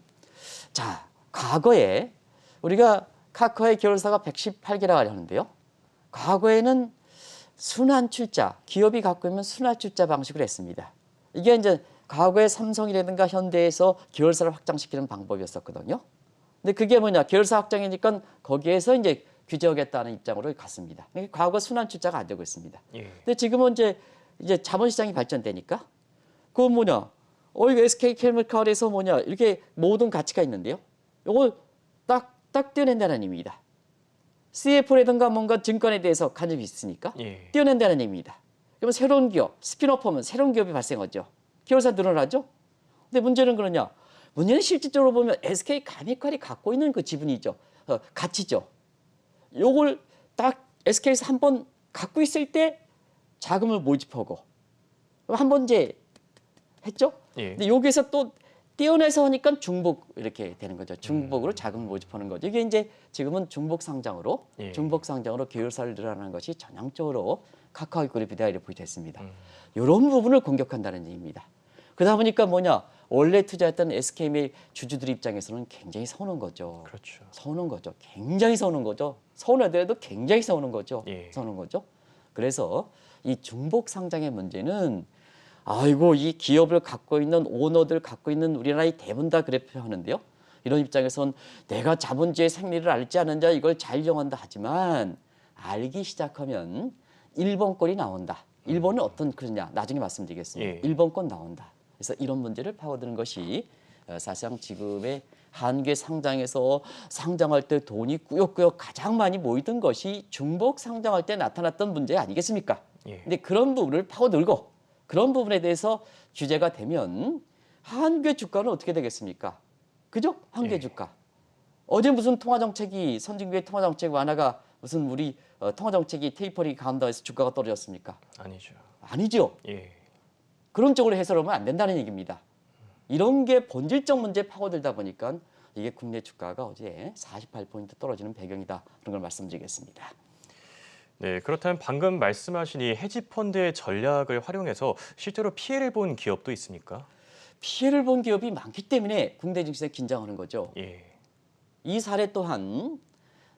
자, 과거에 우리가 카카오의 계열사가 118개라고 하는데요. 과거에는 순환 출자, 기업이 갖고 있는 순환 출자 방식을 했습니다. 이게 이제 과거에 삼성이라든가 현대에서 계열사를 확장시키는 방법이었었거든요. 근데 그게 뭐냐? 계열사 확장이니까 거기에서 이제 규제하겠다는 입장으로 갔습니다. 과거 순환 출자가 안 되고 있습니다. 예. 근데 지금은 이제 자본시장이 발전되니까 그건 뭐냐? 이거 SK케미칼에서 뭐냐? 이렇게 모든 가치가 있는데요. 이걸 딱 떼어낸다는 의미입니다. CF라든가 뭔가 증권에 대해서 간접이 있으니까 예. 떼어낸다는 의미입니다. 그러면 새로운 기업, 스피노프하면 새로운 기업이 발생하죠. 계열사 늘어나죠. 근데 문제는 그러냐? 문제는 실질적으로 보면 SK케미칼이 갖고 있는 그 지분이죠. 가치죠. 요걸 딱 SK에서 한번 갖고 있을 때 자금을 모집하고 한 번 이제 했죠. 예. 근데 여기서 또 떼어내서 하니까 중복 이렇게 되는 거죠. 중복으로 자금을 모집하는 거죠. 이게 이제 지금은 중복 상장으로 예. 계열사를 늘어나는 것이 전형적으로 카카오 그룹이다 이렇게 됐습니다. 이런 부분을 공격한다는 얘기입니다. 그러다 보니까 뭐냐? 원래 투자했던 SK의 주주들 입장에서는 굉장히 서운한 거죠. 그렇죠. 서운한 거죠. 굉장히 서운한 거죠. 서운하더라도 굉장히 서운한 거죠. 예. 서운한 거죠. 그래서 이 중복 상장의 문제는 아이고 이 기업을 갖고 있는 오너들 갖고 있는 우리나라의 대부분 다 그래 하는데요. 이런 입장에선 내가 자본주의 생리를 알지 않은 자 이걸 잘 이용한다 하지만 알기 시작하면 일본권이 나온다. 일본은 어떤 그러냐 나중에 말씀드리겠습니다. 예. 일본권 나온다. 그래서 이런 문제를 파고드는 것이 사실상 지금의 한계 상장에서 상장할 때 돈이 꾸역꾸역 가장 많이 모이던 것이 중복 상장할 때 나타났던 문제 아니겠습니까? 예. 근데 그런 부분을 파고들고 그런 부분에 대해서 규제가 되면 한계 주가는 어떻게 되겠습니까? 그죠? 한계 예. 주가. 어제 무슨 통화정책이 선진국의 통화정책 완화가 무슨 우리 통화정책이 테이퍼링이 간다 해서 주가가 떨어졌습니까? 아니죠. 아니죠. 예. 그런 쪽으로 해석하면 안 된다는 얘기입니다. 이런 게 본질적 문제에 파고들다 보니까 이게 국내 주가가 어제 48포인트 떨어지는 배경이다. 그런 걸 말씀드리겠습니다. 네, 그렇다면 방금 말씀하신 이 헤지펀드의 전략을 활용해서 실제로 피해를 본 기업도 있습니까? 피해를 본 기업이 많기 때문에 국내 증시에 긴장하는 거죠. 예. 이 사례 또한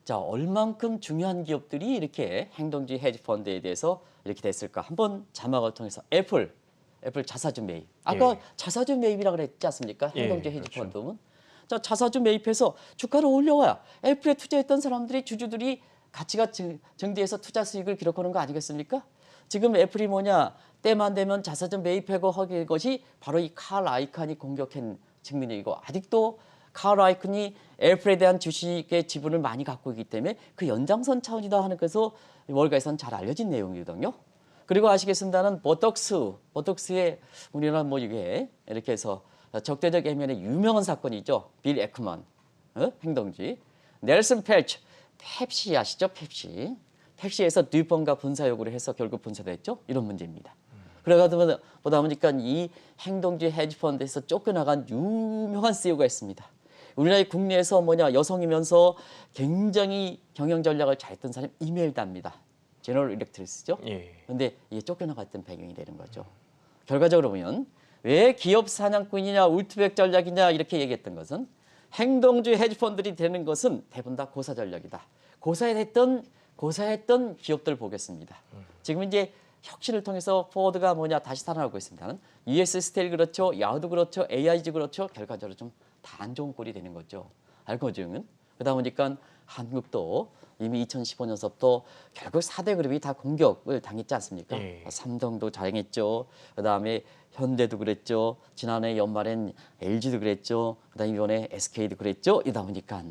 자 얼만큼 중요한 기업들이 이렇게 행동주의 헤지펀드에 대해서 이렇게 됐을까? 한번 자막을 통해서 애플 자사주 매입. 아까 예. 자사주 매입이라고 그랬지 않습니까? 예, 행동주의 그렇죠. 헤지펀드는. 자 자사주 매입해서 주가를 올려와야 애플에 투자했던 사람들이 주주들이 가치가 증대해서 투자 수익을 기록하는 거 아니겠습니까? 지금 애플이 뭐냐 때만 되면 자사주 매입하고 하는 것이 바로 이 칼 아이칸이 공격한 측면이고 아직도 칼 아이칸이 애플에 대한 주식의 지분을 많이 갖고 있기 때문에 그 연장선 차원이다 하는 것에서 월가에서는 잘 알려진 내용이거든요. 그리고 아시겠습니다는 보톡스의 우리나라 뭐 이게 이렇게 해서 적대적 애면의 유명한 사건이죠. 빌 에크먼 행동주의 넬슨 펠치 펩시 아시죠? 펩시에서 듀폰과 분사 요구를 해서 결국 분사됐죠. 이런 문제입니다. 그러다 보니까 이 행동주의 헤지펀드에서 쫓겨나간 유명한 CEO가 있습니다. 우리나라 국내에서 뭐냐 여성이면서 굉장히 경영 전략을 잘했던 사람이 이멜다입니다. 제너럴 일렉트릭스죠. 예. 그런데 이게 쫓겨나갔던 배경이 되는 거죠. 결과적으로 보면 왜 기업 사냥꾼이냐 울트백 전략이냐 이렇게 얘기했던 것은 행동주의 헤지펀드들이 되는 것은 대부분 다 고사 전략이다. 고사했던 기업들 보겠습니다. 지금 이제 혁신을 통해서 포워드가 뭐냐 다시 살아나고 있습니다. US 스틸 그렇죠, 야후도 그렇죠, AIG 그렇죠. 결과적으로 좀 다 안 좋은 꼴이 되는 거죠. 알고 지금은 그러다 보니까 한국도 이미 2015년서부터 결국 4대 그룹이 다 공격을 당했지 않습니까? 예. 삼성도 당했죠. 그다음에 현대도 그랬죠. 지난해 연말엔 LG도 그랬죠. 그다음에 이번에 SK도 그랬죠. 이러다 보니까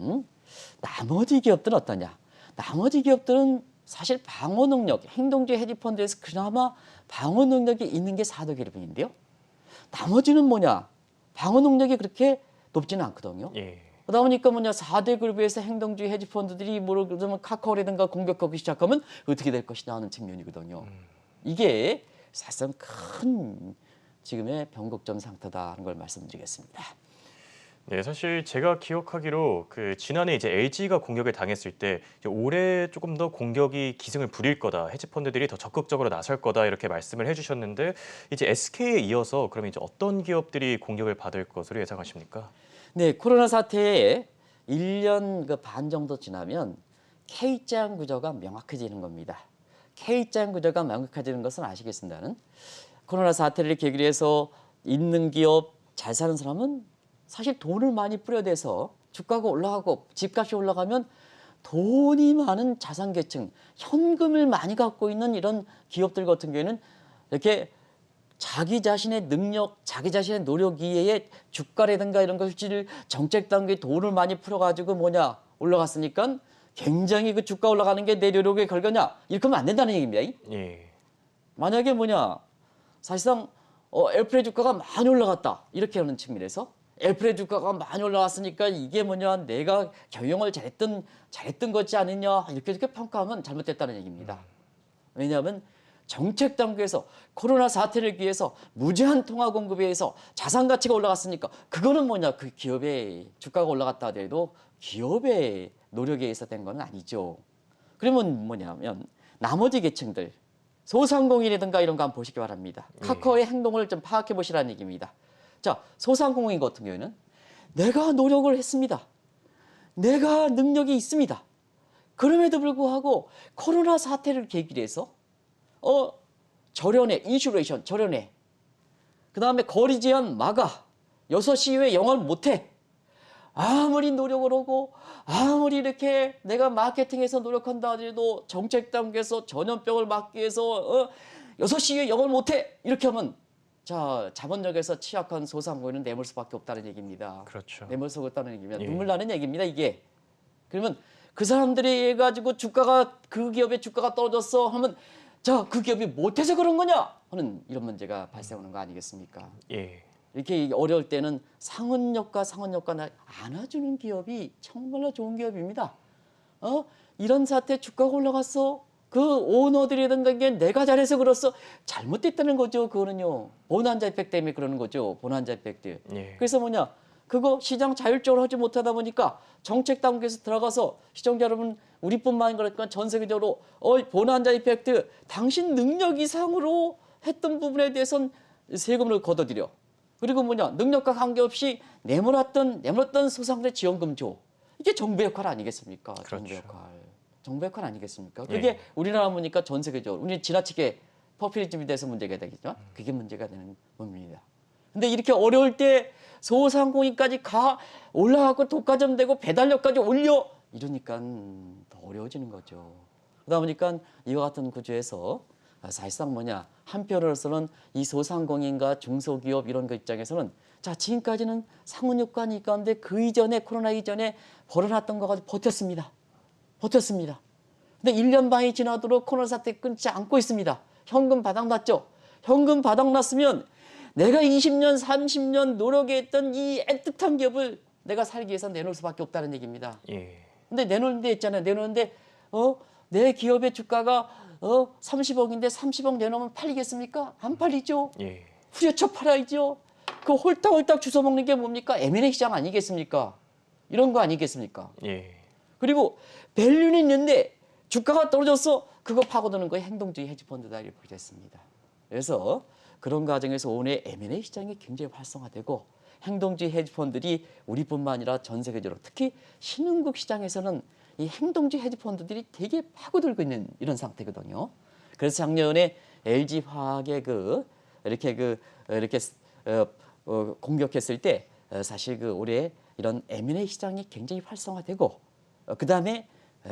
나머지 기업들은 어떠냐? 나머지 기업들은 사실 방어 능력, 행동주의 헤지펀드에서 그나마 방어 능력이 있는 게 4대 그룹인데요. 나머지는 뭐냐? 방어 능력이 그렇게 높지는 않거든요. 예. 그러다 보니까 뭐냐 4대 그룹에서 행동주의 헤지펀드들이 뭐좀 카카오라든가 공격하기 시작하면 어떻게 될 것이냐 하는 측면이거든요. 이게 사실상 큰 지금의 변곡점 상태다 하는 걸 말씀드리겠습니다. 네, 사실 제가 기억하기로 그 지난해 이제 LG가 공격을 당했을 때 이제 올해 조금 더 공격이 기승을 부릴 거다, 헤지펀드들이 더 적극적으로 나설 거다 이렇게 말씀을 해주셨는데 이제 SK에 이어서 그러면 이제 어떤 기업들이 공격을 받을 것으로 예상하십니까? 네, 코로나 사태에 1년 반 정도 지나면 K자 구조가 명확해지는 겁니다. K자 구조가 명확해지는 것은 아시겠습니다는 코로나 사태를 계기로 해서 있는 기업, 잘 사는 사람은 사실 돈을 많이 뿌려대서 주가가 올라가고 집값이 올라가면 돈이 많은 자산계층, 현금을 많이 갖고 있는 이런 기업들 같은 경우에는 이렇게 자기 자신의 능력, 자기 자신의 노력 이외에 주가라든가 이런 것을 정책 단계에 돈을 많이 풀어가지고 뭐냐 올라갔으니까 굉장히 그 주가 올라가는 게 내 노력에 걸거냐 이렇게 하면 안 된다는 얘기입니다. 예, 만약에 뭐냐 사실상 엘프레 주가가 많이 올라갔다 이렇게 하는 측면에서 엘프레 주가가 많이 올라갔으니까 이게 뭐냐 내가 경영을 잘했던 거지 않느냐 이렇게 평가하면 잘못됐다는 얘기입니다. 왜냐하면 정책 단계에서 코로나 사태를 기해서 무제한 통화 공급에 의해서 자산 가치가 올라갔으니까 그거는 뭐냐 그 기업의 주가가 올라갔다 하더라도 기업의 노력에 의해서 된 건 아니죠. 그러면 뭐냐면 나머지 계층들 소상공인이라든가 이런 거 한번 보시기 바랍니다. 카카오의 행동을 좀 파악해 보시라는 얘기입니다. 자, 소상공인 같은 경우에는 내가 노력을 했습니다. 내가 능력이 있습니다. 그럼에도 불구하고 코로나 사태를 계기로 해서 절연해, 인슐레이션, 절연해. 그 다음에 거리 제한 막아. 6시 이후에 영업을 못해. 아무리 노력을 하고 아무리 이렇게 내가 마케팅에서 노력한다 하더라도 정책 단계에서 전염병을 막기 위해서 6시 이후에 영업을 못해. 이렇게 하면 자 자본력에서 취약한 소상공인은 내몰 수밖에 없다는 얘기입니다. 그렇죠. 내몰 수 없다는 얘기입니다. 예. 눈물 나는 얘기입니다. 이게. 그러면 그 사람들이 해가지고 주가가 그 기업의 주가가 떨어졌어 하면 자 그 기업이 못해서 그런 거냐 하는 이런 문제가 발생하는 거 아니겠습니까? 예, 이렇게 어려울 때는 상흔효과 안아주는 기업이 정말로 좋은 기업입니다. 이런 사태 주가가 올라갔어. 그 오너들이든가 이게 내가 잘해서 그렇어. 잘못됐다는 거죠. 그거는요. 보난자 이펙트 때문에 그러는 거죠. 보난자 이펙트. 예. 그래서 뭐냐. 그거 시장 자율적으로 하지 못하다 보니까 정책 단계에서 들어가서 시청자 여러분 우리뿐만 아니라 전 세계적으로 보난자 이펙트 당신 능력 이상으로 했던 부분에 대해서는 세금을 걷어들여. 그리고 뭐냐 능력과 관계없이 내몰았던 소상공인의 지원금 줘. 이게 정부 역할 아니겠습니까? 그렇죠. 정부 역할 아니겠습니까? 예. 그게 우리나라 보니까 전 세계적으로 우리 지나치게 퍼퓰리즘이 돼서 문제가 되겠죠. 그게 문제가 되는 부분입니다. 근데 이렇게 어려울 때 소상공인까지 올라가고 독과점 되고 배달료까지 올려 이러니까 더 어려워지는 거죠. 그러다 보니까 이와 같은 구조에서 사실상 뭐냐 한편으로서는 이 소상공인과 중소기업 이런 거 입장에서는 자 지금까지는 상훈효과니까 근데 그 이전에 코로나 이전에 벌어놨던 거 가지고 버텼습니다. 근데 1년 반이 지나도록 코로나 사태 끊지 않고 있습니다. 현금 바닥났죠. 현금 바닥났으면 내가 20년 30년 노력했던 이 애틋한 기업을 내가 살기 위해서 내놓을 수밖에 없다는 얘기입니다. 예, 근데 내놓는데 있잖아요. 내놓는데 내 기업의 주가가 30억인데 30억 내놓으면 팔리겠습니까? 안 팔리죠. 예, 후려쳐 팔아야죠. 그 홀딱홀딱 주워 먹는 게 뭡니까? M&A 시장 아니겠습니까? 이런 거 아니겠습니까? 예. 그리고 밸류는 있는데 주가가 떨어졌어. 그거 파고드는 거에 행동주의 헤지펀드다 이렇게 됐습니다. 그래서 그런 과정에서 오늘 M&A 시장이 굉장히 활성화되고 행동주의 헤지펀드들이 우리뿐만 아니라 전 세계적으로 특히 신흥국 시장에서는 이 행동주의 헤지펀드들이 되게 파고들고 있는 이런 상태거든요. 그래서 작년에 LG화학의 이렇게 공격했을 때 사실 올해 이런 M&A 시장이 굉장히 활성화되고 그 다음에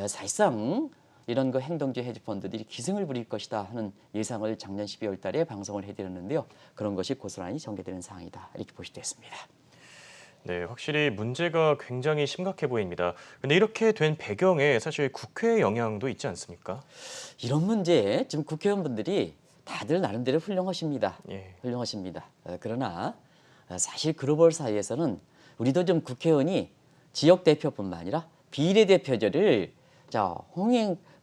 사실상 이런 행동주의 헤지펀드들이 기승을 부릴 것이다 하는 예상을 작년 12월 달에 방송을 해드렸는데요. 그런 것이 고스란히 전개되는 사항이다 이렇게 보시도 됐습니다. 네, 확실히 문제가 굉장히 심각해 보입니다. 근데 이렇게 된 배경에 사실 국회의 영향도 있지 않습니까? 이런 문제 지금 국회의원분들이 다들 나름대로 훌륭하십니다. 예, 훌륭하십니다. 그러나 사실 글로벌 사회에서는 우리도 좀 국회의원이 지역 대표뿐만 아니라 비례대표제를 자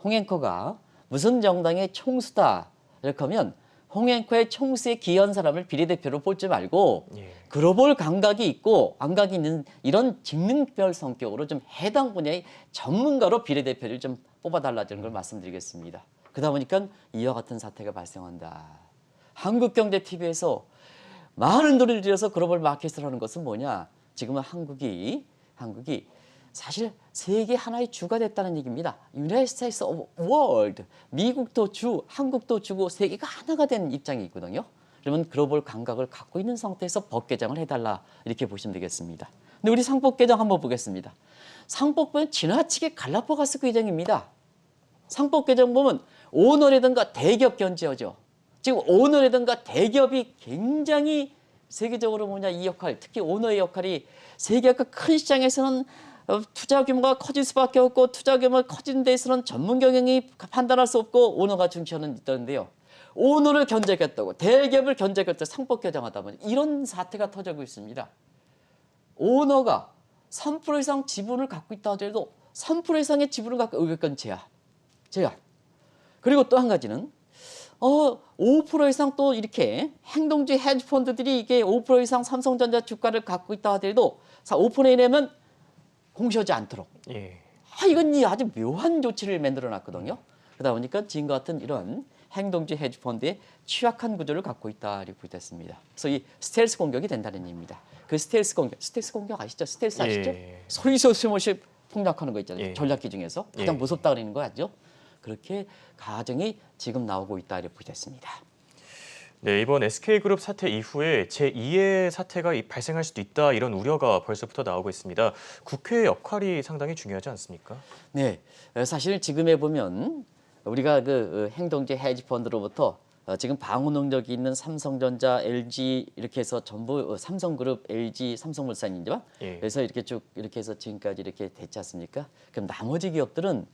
홍앵커가 무슨 정당의 총수다 이렇게 하면 홍앵커의 총수에 기여한 사람을 비례대표로 뽑지 말고 예. 글로벌 감각이 있고 감각이 있는 이런 직능별 성격으로 좀 해당 분야의 전문가로 비례대표를 좀 뽑아달라는 걸 말씀드리겠습니다. 그러다 보니까 이와 같은 사태가 발생한다. 한국경제TV에서 많은 돈을 들여서 글로벌 마켓을 하는 것은 뭐냐? 지금은 한국이 사실 세계 하나의 주가 됐다는 얘기입니다. United States of World. 미국도 주, 한국도 주고 세계가 하나가 된 입장이 있거든요. 그러면 글로벌 감각을 갖고 있는 상태에서 법 개정을 해달라 이렇게 보시면 되겠습니다. 근데 우리 상법 개정 한번 보겠습니다. 상법은 지나치게 갈라파고스 규정입니다. 상법 개정 보면 오너라든가 대기업 견제하죠. 지금 오너라든가 대기업이 굉장히 세계적으로 뭐냐 이 역할, 특히 오너의 역할이 세계가 큰 시장에서는 투자 규모가 커질 수밖에 없고 투자 규모가 커진 데에서는 전문 경영이 판단할 수 없고 오너가 중시하는 있던데요. 오너를 견제하겠다고 대기업을 견제하겠다고 상법 개정하다 보니 이런 사태가 터지고 있습니다. 오너가 3% 이상 지분을 갖고 있다 하더라도 3% 이상의 지분을 갖고 의결권 제한. 그리고 또 한 가지는 5% 이상 또 이렇게 행동주의 헤지펀드들이 이게 5% 이상 삼성전자 주가를 갖고 있다 하더라도 5% 이내면 공시하지 않도록. 예. 이건 아주 묘한 조치를 만들어 놨거든요. 그러다 보니까 지금과 같은 이런 행동주의 헤지펀드의 취약한 구조를 갖고 있다 이렇게 됐습니다. 그래서 이 스텔스 공격이 된다는 얘기입니다. 그 스텔스 공격 아시죠? 스텔스 아시죠? 예. 소리소리 폭락하는 거 있잖아요. 예. 전략기 중에서 가장 예. 무섭다 그러는 거 아죠? 그렇게 가정이 지금 나오고 있다 이렇게 됐습니다. 네, 이번 SK그룹 사태 이후에 제2의 사태가 발생할 수도 있다 이런 우려가 벌써부터 나오고 있습니다. 국회의 역할이 상당히 중요하지 않습니까? 네, 사실 지금에 보면 우리가 그 행동주의 헤지펀드로부터 지금 방어 능력이 있는 삼성전자, LG 이렇게 해서 전부 삼성그룹, LG, 삼성물산이죠. 예. 그래서 이렇게 쭉 이렇게 해서 지금까지 이렇게 됐지 않습니까? 그럼 나머지 기업들은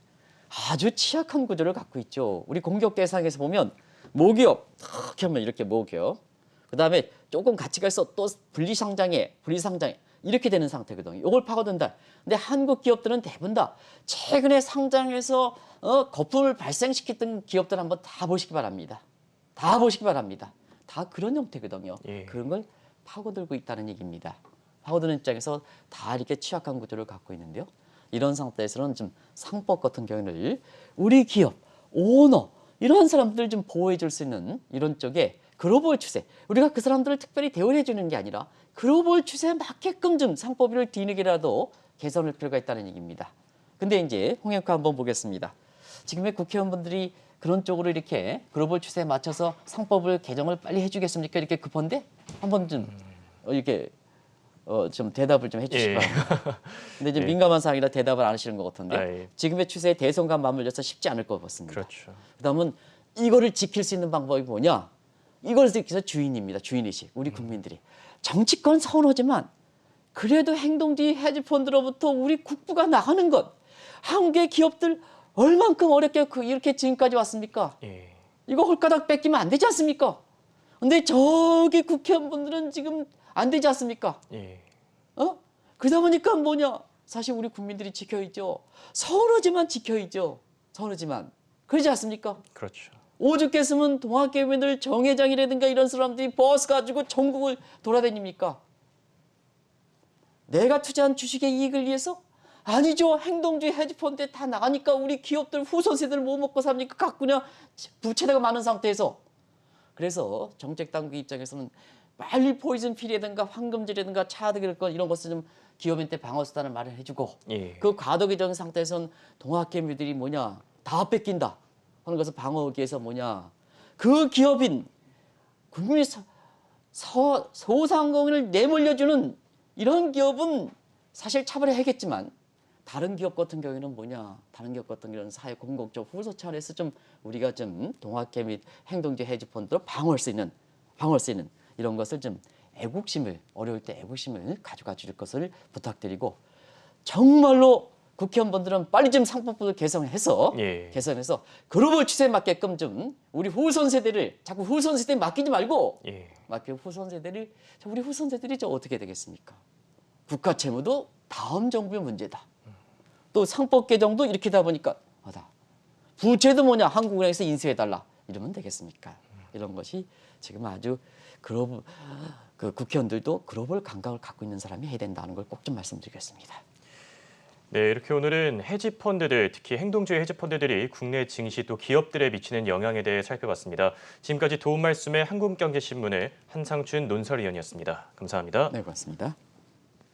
아주 취약한 구조를 갖고 있죠. 우리 공격 대상에서 보면 모기업, 이렇게 하면 이렇게 모기업. 그다음에 조금 가치가 있어 또 분리상장에 이렇게 되는 상태거든요. 이걸 파고든다. 근데 한국 기업들은 대부분 다 최근에 상장해서 거품을 발생시켰던 기업들 한번 다 보시기 바랍니다. 다 그런 형태거든요. 예. 그런 걸 파고들고 있다는 얘기입니다. 파고드는 입장에서 다 이렇게 취약한 구조를 갖고 있는데요. 이런 상태에서는 좀 상법 같은 경우를 우리 기업, 오너 이런 사람들을 좀 보호해 줄 수 있는 이런 쪽에 글로벌 추세, 우리가 그 사람들을 특별히 대우해 주는 게 아니라 글로벌 추세에 맞게끔 좀 상법을 뒤늦게라도 개선할 필요가 있다는 얘기입니다. 근데 이제 홍영표 한번 보겠습니다. 지금의 국회의원분들이 그런 쪽으로 이렇게 글로벌 추세에 맞춰서 상법을 개정을 빨리 해주겠습니까? 이렇게 급한데 한번 좀 이렇게 좀 대답을 좀 해주시기 바랍니다. 근데 이제 민감한 사항이라 대답을 안 하시는 것 같은데 예. 지금의 추세에 대선과 맞물려서 쉽지 않을 것 같습니다. 그렇죠. 그다음은 이거를 지킬 수 있는 방법이 뭐냐? 이걸 지켜서 주인입니다. 주인의식. 우리 국민들이. 정치권 서운하지만 그래도 행동주의 헤지펀드로부터 우리 국부가 나가는 것. 한국의 기업들 얼만큼 어렵게 이렇게 지금까지 왔습니까? 예. 이거 홀가닥 뺏기면 안 되지 않습니까? 근데 저기 국회의원분들은 지금 안 되지 않습니까? 예. 그러다 보니까 뭐냐? 사실 우리 국민들이 지켜있죠. 서운하지만 지켜있죠. 서운하지만. 그러지 않습니까? 그렇죠. 오죽했으면 동학개미들 정회장이라든가 이런 사람들이 버스 가지고 전국을 돌아다닙니까? 내가 투자한 주식의 이익을 위해서? 아니죠. 행동주의 헤지펀드에 다 나가니까 우리 기업들 후손 세대를 뭐 먹고 삽니까? 갖고냐 부채가 많은 상태에서. 그래서 정책당국 입장에서는 빨리 포이즌 필이라든가 황금질이라든가 차득일건 이런 것을 좀 기업한테 방어수단을 마련해주고 예. 그 과도기적인 상태에서는 동학개미들이 뭐냐 다 뺏긴다 하는 것을 방어하기 위해서 뭐냐 그 기업인 국민의 소상공인을 내몰려주는 이런 기업은 사실 차별해야겠지만 다른 기업 같은 경우에는 뭐냐 다른 기업 같은 경우는 사회 공공적 후소 차원에서 좀 우리가 좀 동학개 및 행동주의 헤지펀드로 방어할 수 있는 이런 것을 좀 애국심을 어려울 때 애국심을 가져가 줄 것을 부탁드리고 정말로 국회의원분들은 빨리 좀 상법을 개선해서 글로벌 추세에 맞게끔 좀 우리 후손 세대를 자꾸 후손 세대에 맡기지 말고 우리 후손 세대들이 저 어떻게 되겠습니까? 국가 채무도 다음 정부의 문제다. 또 상법 개정도 이렇게 하다 보니까 부채도 뭐냐 한국은행에서 인수해달라 이러면 되겠습니까? 이런 것이 지금 아주 그 국회의원들도 글로벌 감각을 갖고 있는 사람이 해야 된다는 걸 꼭 좀 말씀드리겠습니다. 네, 이렇게 오늘은 헤지펀드들, 특히 행동주의 헤지펀드들이 국내 증시 또 기업들에 미치는 영향에 대해 살펴봤습니다. 지금까지 도움 말씀의 한국경제신문의 한상춘 논설위원이었습니다. 감사합니다. 네, 고맙습니다.